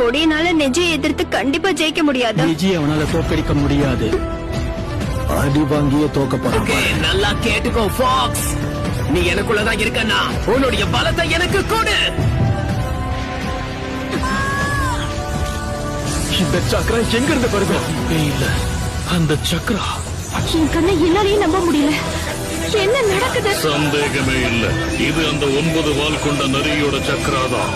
பொடியனால நெஜியை எதிர்த்து கண்டிப்பா ஜெயிக்க முடியாது. நெஜியை அவனால தோக்கடிக்க முடியாது. அடி வாங்கியே தோக்க போறான். நல்லா கேட்டுக்கோ ஃபாக்ஸ், நீ எனக்குள்ளதான் இருக்கன்னா உன்னுடைய பலத்தை எனக்கு கொடு. இந்த சக்கரா எங்க இருந்து வருது? இல்ல, அந்த சக்கரா என் கண்ணை என்னாலேயே நம்ப முடியல. என்ன நடக்குது? சந்தேகமே இல்ல, இது அந்த 9 வால் கொண்ட நரியோட சக்கராதான்.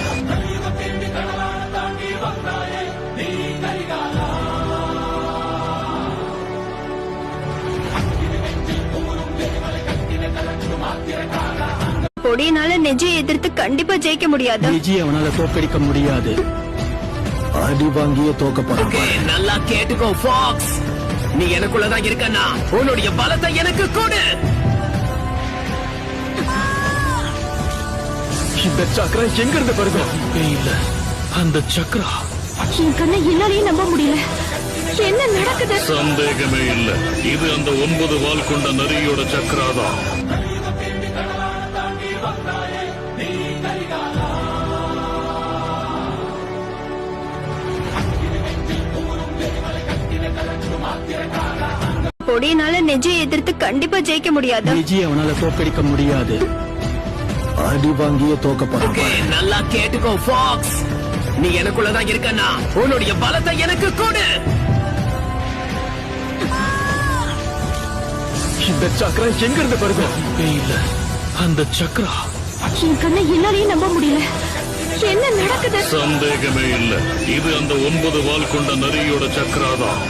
பொடியனால நெஜியை எதிர்த்து கண்டிப்பா ஜெயிக்க முடியாது. நெஜியை அவனால தோக்கடிக்க முடியாது. அடி வாங்கியே தோக்க போறான். நல்லா கேட்டுக்கோ ஃபாக்ஸ், நீ எனக்குள்ளதான் இருக்கன்னா உன்னுடைய பலத்தை எனக்கு கொடு. இந்த சக்கரா எங்க இருந்து வருது? இல்ல, அந்த சக்கரா என் கண்ணை என்னாலேயே நம்ப முடியல. என்ன நடக்குது? சந்தேகமே இல்ல, இது அந்த 9 வால் கொண்ட நரியோட சக்கராதான். பொடியனால நெஜியை எதிர்த்து கண்டிப்பா ஜெயிக்க முடியாது. நெஜியை அவனால தோக்கடிக்க முடியாது. அடி வாங்கியே தோக்க போறான். நல்லா கேட்டுக்கோ ஃபாக்ஸ், நீ எனக்குள்ளதான் இருக்கன்னா உன்னுடைய பலத்தை எனக்கு கொடு. இந்த சக்கரா எங்க இருந்து வருது? இல்ல, அந்த சக்கரா என் கண்ணை என்னாலேயே நம்ப முடியல. என்ன நடக்குது? சந்தேகமே இல்ல, இது அந்த 9 வால் கொண்ட நரியோட சக்கராதான்.